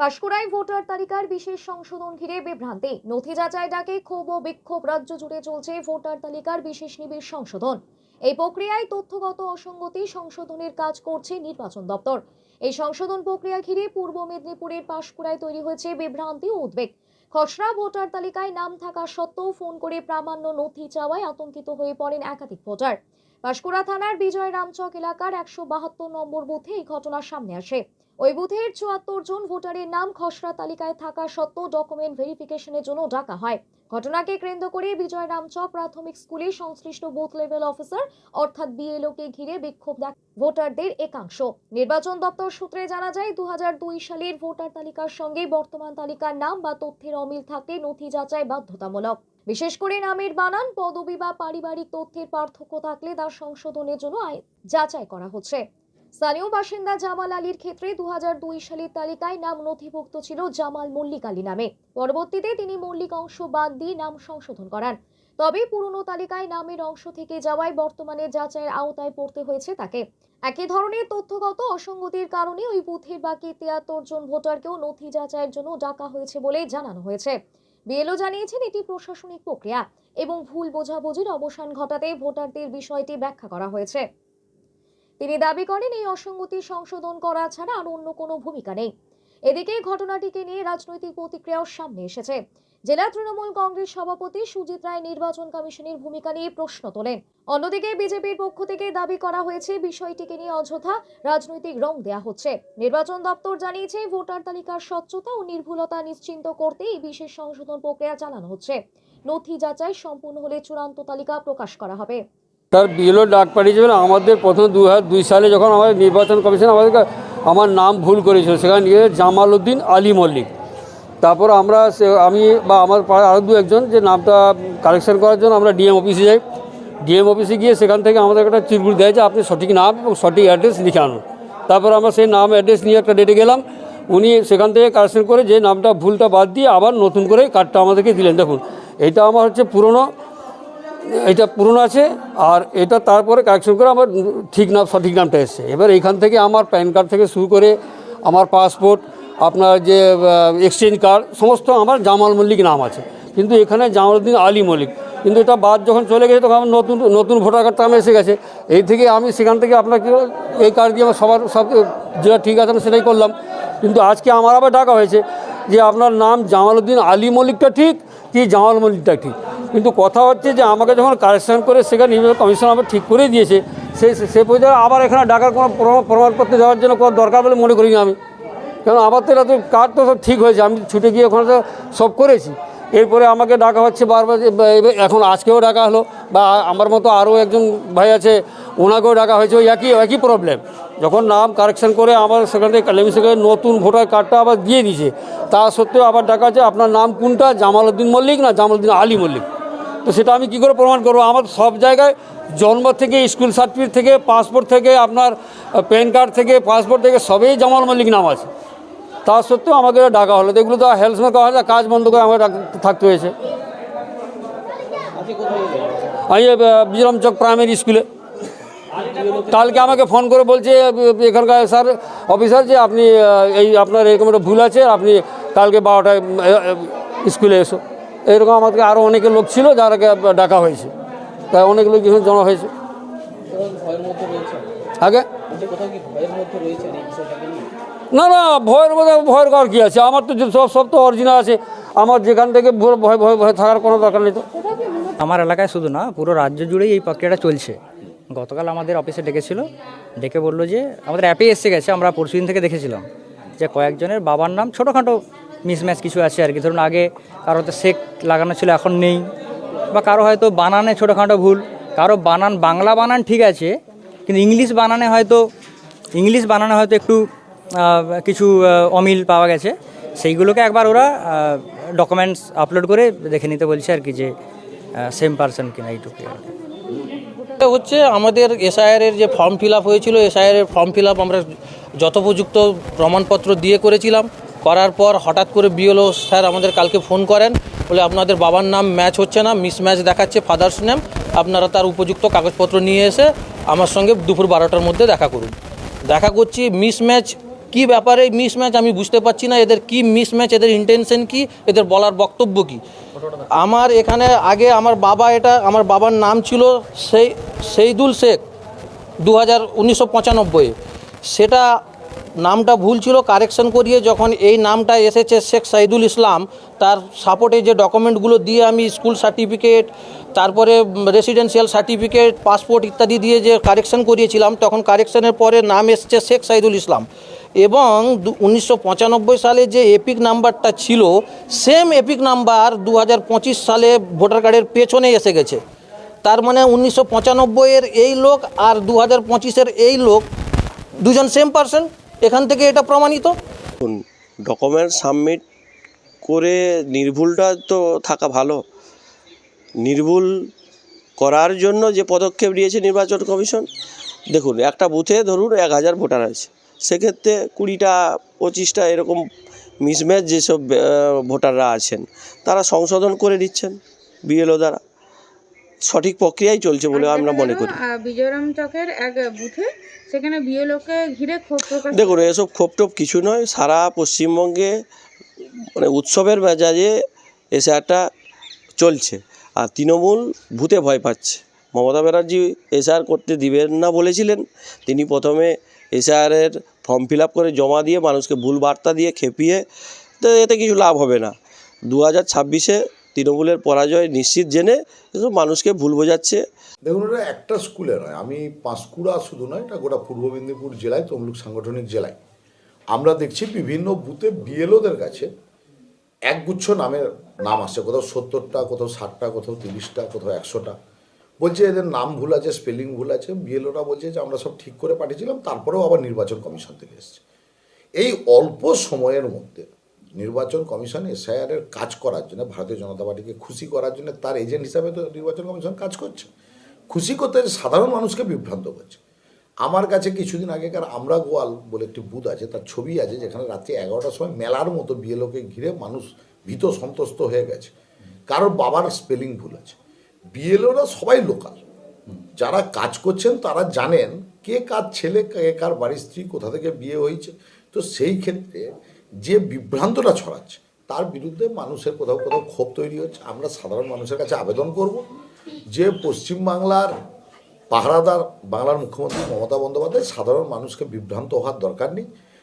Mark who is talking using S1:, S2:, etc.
S1: পাঁশকুড়ায় voter তালিকার বিশেষ সংশোধন ঘিরে বিভ্রান্তি, নথি যাচাই ডাকে ক্ষোভ ও বিক্ষোভ। রাজ্য জুড়ে চলছে ভোটার তালিকার বিশেষ নিবিড় সংশোধন। এই প্রক্রিয়ায় তথ্যগত অসঙ্গতি সংশোধনের কাজ করছে নির্বাচন দপ্তর। এই সংশোধন প্রক্রিয়া ঘিরে পূর্ব মেদিনীপুরের পাঁশকুড়ায় তৈরি হয়েছে বিভ্রান্তি ও উদ্বেগ। খসড়া ভোটার তালিকায় নাম থাকা সত্ত্বেও ফোন করে প্রামাণ্য নথি চাওয়ায় আতঙ্কিত হয়ে পড়েন একাধিক ভোটার। পাঁশকুড়া থানার বিজয় রামচক এলাকার 172 নম্বর বুথে এই ঘটনা সামনে আসে। ওই বুথের 74 জন ভোটারের নাম খসড়া তালিকায় থাকা সত্ত্বেও ডকুমেন্ট ভেরিফিকেশনের জন্য ডাকা হয়। ঘটনাকে কেন্দ্র করে বিজয় রামচক প্রাথমিক স্কুলে সংশ্লিষ্ট বুথ লেভেল অফিসার অর্থাৎ বিএলও কে ঘিরে বিক্ষোভ দেখায় ভোটারদের একাংশ। নির্বাচন দপ্তর সূত্রে জানা যায়, 2002 সালের ভোটার তালিকার সঙ্গে বর্তমান তালিকার নাম বা তথ্যের অমিল থাকলে নথি যাচাই বাধ্যতামূলক। বিশেষ করে নামের বানান, পদবি বা পারিবারিক তথ্যের পার্থক্য থাকলে তা সংশোধনের জন্য যাচাই করা হচ্ছে। স্থানীয় বাসিন্দা জামাল আলীর ক্ষেত্রে 2002 সালের তালিকায় নাম নথিভুক্ত ছিল জামাল মল্লিক আলী নামে। পরবর্তীতে তিনি মল্লিক অংশ বাদ দিয়ে নাম সংশোধন করান। তবে পুরনো তালিকায় নামের অংশ থেকে যাওয়ায় বর্তমানে যাচাইয়ের আওতায় পড়তে হয়েছে তাকে। একই ধরনের তথ্যগত অসঙ্গতির কারণে ওই বুথের বাকি 73 জন ভোটারকেও নথি যাচাইয়ের জন্য ডাকা হয়েছে বলে জানানো হয়েছে। বিএলও জানিয়েছেন, এটি প্রশাসনিক প্রক্রিয়া এবং ভুল বোঝাবুঝির অবসান ঘটাতে ভোটারদের বিষয়টি ব্যাখ্যা করা হয়েছে। তিনি দাবি করেন, এই অসঙ্গতি সংশোধন করা ছাড়া আর অন্য কোনো ভূমিকা নেই। এদিকে ঘটনাটিকে নিয়ে রাজনৈতিক প্রতিক্রিয়াও সামনে এসেছে। জেলা তৃণমূল কংগ্রেস সভাপতি সুজিত রায় নির্বাচন কমিশনের ভূমিকা নিয়ে প্রশ্ন তোলেন। অন্যদিকে বিজেপির পক্ষ থেকে দাবি করা হয়েছে, বিষয়টিকে নিয়ে অযথা রাজনৈতিক রং দেওয়া হচ্ছে। নির্বাচন দপ্তর জানিয়েছে, ভোটার তালিকার স্বচ্ছতা ও নির্ভুলতা নিশ্চিত করতে এই বিশেষ সংশোধন প্রক্রিয়া চালানো হচ্ছে। নথি যাচাই সম্পূর্ণ হলে চূড়ান্ত তালিকা প্রকাশ করা হবে।
S2: তার বিএলও ডাক পাঠিয়েছিলেন আমাদের। প্রথম 2002 সালে যখন আমাদের নির্বাচন কমিশন আমার নাম ভুল করেছিল, সেখানে গিয়ে জামাল উদ্দিন আলী মল্লিক। তারপর আমি বা আমার পাড়ার আরও একজন যে নামটা কালেকশন করার জন্য আমরা ডিএম অফিসে যাই। ডিএম অফিসে গিয়ে সেখান থেকে আমাদের একটা চিরকুট দেয় যে আপনি সঠিক নাম এবং সঠিক অ্যাড্রেস লিখে আনুন। তারপর আমরা সেই নাম অ্যাড্রেস নিয়ে একটা ডেটে গেলাম। উনি সেখান থেকে কালেকশন করে যে নামটা ভুলটা বাদ দিয়ে আবার নতুন করে কার্ডটা আমাদেরকে দিলেন। দেখুন, এটা আমার হচ্ছে এটা পুরনো আছে, আর এটা তারপরে কারেকশন করে আমার ঠিক নাম সঠিক নামটা এসছে। এবার এইখান থেকে আমার প্যান কার্ড থেকে শুরু করে আমার পাসপোর্ট, আপনার যে এক্সচেঞ্জ কার্ড, সমস্ত আমার জামাল মল্লিক নাম আছে, কিন্তু এখানে জামালউদ্দিন আলী মল্লিক। কিন্তু এটা বাদ যখন চলে গেছে তখন আমার নতুন ভোটার কার্ডটা আমার এসে গেছে। এই থেকে আমি সেখান থেকে আপনাকে এই কার্ড দিয়ে আমার সব যেটা ঠিক আছে আমি সেটাই করলাম। কিন্তু আজকে আমার আবার ডাকা হয়েছে যে আপনার নাম জামালউদ্দিন আলী মল্লিকটা ঠিক কি জামাল মল্লিকটা ঠিক। কিন্তু কথা হচ্ছে যে আমাকে যখন কারেকশন করে সেখানে নির্বাচন কমিশন আবার ঠিক করে দিয়েছে, সে পর্যায়ে আবার এখানে ডাকার কোনো প্রমাণপত্র দেওয়ার জন্য কোনো দরকার বলে মনে করিনি আমি। কারণ আমার তো এটা তো কার্ড তো সব ঠিক হয়েছে, আমি ছুটে গিয়ে ওখানে তো সব করেছি। এরপরে আমাকে ডাকা হচ্ছে বারবার, এখন আজকেও ডাকা হলো, বা আমার মতো আরও একজন ভাই আছে ওনাকেও ডাকা হয়েছে। ওই একই প্রবলেম, যখন নাম কারেকশন করে আমার সেখান থেকে নতুন ভোটার কার্ডটা আবার দিয়ে দিয়েছে, তা সত্ত্বেও আবার ডাকা আছে আপনার নাম কোনটা, জামালউদ্দিন মল্লিক না জামালউদ্দিন আলী মল্লিক। তো সেটা আমি কী করে প্রমাণ করবো? আমার সব জায়গায় জন্ম থেকে, স্কুল সার্টিফিকেট থেকে, পাসপোর্ট থেকে, আপনার প্যান কার্ড থেকে, পাসপোর্ট থেকে সবেই জামাল মল্লিক নাম আছে। তা সত্ত্বেও আমাকে ডাকা হলো। এগুলো তো হেলসমেন্ট করা হয়, কাজ বন্ধ করে আমাকে থাকতে হয়েছে। আমি বিজরাম চক প্রাইমারি স্কুলে। কালকে আমাকে ফোন করে বলছে এখানকার স্যার অফিসার যে আপনি আপনার এরকম একটা ভুল আছে, আপনি কালকে 12টায় স্কুলে এসো। এরকম আমাকে আরও অনেকে লোক ছিল যারাকে ডাকা হয়েছে, তাই অনেক লোক এখানে জমা হয়েছে। আগে না ভয়ের করার কী আছে? আমার তো সব তো অরিজিনাল আছে। আমার যেখান থেকে ভয় থাকার কোনো দরকার নেই। তো
S3: আমার এলাকায় শুধু না, পুরো রাজ্য জুড়েই এই প্রক্রিয়াটা চলছে। গতকাল আমাদের অফিসে ডেকে বললো যে আমাদের অ্যাপে এসে গেছে, আমরা পরশুদিন থেকে দেখেছিলাম যে কয়েকজনের বাবার নাম ছোটোখাটো মিসম্যাচ কিছু আছে আর কি। ধরুন আগে কারো তো শেক লাগানো ছিল, এখন নেই, বা কারো হয়তো বানানে ছোটোখাটো ভুল, কারো বাংলা বানান ঠিক আছে কিন্তু ইংলিশ বানানে হয়তো একটু কিছু অমিল পাওয়া গেছে। সেইগুলোকে একবার ওরা ডকুমেন্টস আপলোড করে দেখে নিতে বলছে আর কি, যে সেম পারসন কিনা, এইটুকু আর কি।
S4: হচ্ছে আমাদের এসআইআরের যে ফর্ম ফিল আপ হয়েছিল, এসআইআরের ফর্ম ফিল আপ আমরা যথোপযুক্ত প্রমাণপত্র দিয়ে করেছিলাম। করার পর হঠাৎ করে বিএলও স্যার আমাদের কালকে ফোন করেন, বলে আপনাদের বাবার নাম ম্যাচ হচ্ছে না, মিসম্যাচ দেখাচ্ছে ফাদার্স নেম, আপনারা তার উপযুক্ত কাগজপত্র নিয়ে এসে আমার সঙ্গে দুপুর 12টার মধ্যে দেখা করুন। দেখা করছি, মিসম্যাচ কি ব্যাপারে মিসম্যাচ আমি বুঝতে পারছি না, এদের কি মিসম্যাচ, এদের ইন্টেনশন কি, এদের বলার বক্তব্য কি। আমার এখানে আগে আমার বাবার নাম ছিল সেইদুল শেখ 1995, সেটা নামটা ভুল ছিল, কারেকশন করিয়ে যখন এই নামটা এসেছে শেখ সাইদুল ইসলাম, তার সাপোর্টে যে ডকুমেন্টগুলো দিয়ে আমি স্কুল সার্টিফিকেট, তারপরে রেসিডেন্সিয়াল সার্টিফিকেট, পাসপোর্ট ইত্যাদি দিয়ে যে কারেকশন করিয়েছিলাম, তখন কারেকশনের পরে নাম এসছে শেখ সাইদুল ইসলাম। এবং 1995 সালে যে এপিক নাম্বারটা ছিল, সেম এপিক নাম্বার 2025 সালে ভোটার কার্ডের পেছনে এসে গেছে। তার মানে 1995-এর এই লোক আর 2025-এর এই লোক দুজন সেম পারসন, এখান থেকে এটা প্রমাণিত।
S5: ডকুমেন্ট সাবমিট করে নির্ভুলটা তো থাকা ভালো। নির্ভুল করার জন্য যে পদক্ষেপ নিয়েছে নির্বাচন কমিশন, দেখুন একটা বুথে ধরুন 1000 ভোটার আছে, সেক্ষেত্রে 20টা 25টা এরকম মিসম্যাচ যেসব ভোটাররা আছেন তারা সংশোধন করে দিচ্ছেন বিএলও দ্বারা। সঠিক প্রক্রিয়াই চলছে বলে আমরা মনে করি।
S6: বিজয়রাম চকের এক বুথে সেখানে বিএলওকে ঘিরে ক্ষোভ প্রকাশ।
S5: দেখুন এসব ক্ষোভ কিছু নয়, সারা পশ্চিমবঙ্গে মানে উৎসবের মেজাজে এসআরটা চলছে, আর তৃণমূল ভূতে ভয় পাচ্ছে। মমতা ব্যানার্জি এসআর করতে দিবেন না বলেছিলেন, তিনি প্রথমে এসআরের ফর্ম ফিল আপ করে জমা দিয়ে মানুষকে ভুল বার্তা দিয়ে খেপিয়ে, তো এতে কিছু লাভ হবে না। 2026-এ তৃণমূলের পরাজয় নিশ্চিত জেনে এসব মানুষকে ভুল বোঝাচ্ছে।
S7: দেখুন, এটা একটা স্কুলে নয়, আমি পাঁশকুড়া শুধু নয়, এটা গোটা পূর্ব মেদিনীপুর জেলায়, তমলুক সাংগঠনিক জেলায় আমরা দেখছি বিভিন্ন বুথে বিএলওদের কাছে একগুচ্ছ নাম আসছে, কোথাও 70টা, কোথাও 60টা, কোথাও 30টা, কোথাও 100টা। বলছে এদের নাম ভুল আছে, স্পেলিং ভুল আছে। বিএলওরা বলছে যে আমরা সব ঠিক করে পাঠিয়েছিলাম, তারপরেও আবার নির্বাচন কমিশন থেকে এসছে। এই অল্প সময়ের মধ্যে নির্বাচন কমিশন এসআইআরের কাজ করার জন্য, ভারতীয় জনতা পার্টিকে খুশি করার জন্য তার এজেন্ট হিসাবে তো নির্বাচন কমিশন কাজ করছে। খুশি করতে সাধারণ মানুষকে বিভ্রান্ত করছে। আমার কাছে কিছুদিন আগেকার আমরা গোয়াল বলে একটি বুথ আছে, তার ছবি আছে, যেখানে রাত্রি 11টার সময় মেলার মতো বিএলওকে ঘিরে মানুষ ভীত সন্ত্রস্ত হয়ে গেছে, কারোর বাবার স্পেলিং ভুল আছে। বিএলওরা সবাই লোকাল, যারা কাজ করছেন তারা জানেন কে কার ছেলে, কে কার বাড়ির স্ত্রী, কোথা থেকে বিয়ে হয়েছে। তো সেই ক্ষেত্রে যে বিভ্রান্তটা ছড়াচ্ছে তার বিরুদ্ধে মানুষের কোথাও কোথাও ক্ষোভ তৈরি হচ্ছে। আমরা সাধারণ মানুষের কাছে আবেদন করব যে পশ্চিমবাংলার পাহারাদার বাংলার মুখ্যমন্ত্রী মমতা বন্দ্যোপাধ্যায় সাধারণ মানুষকে বিভ্রান্ত হওয়ার দরকার নেই।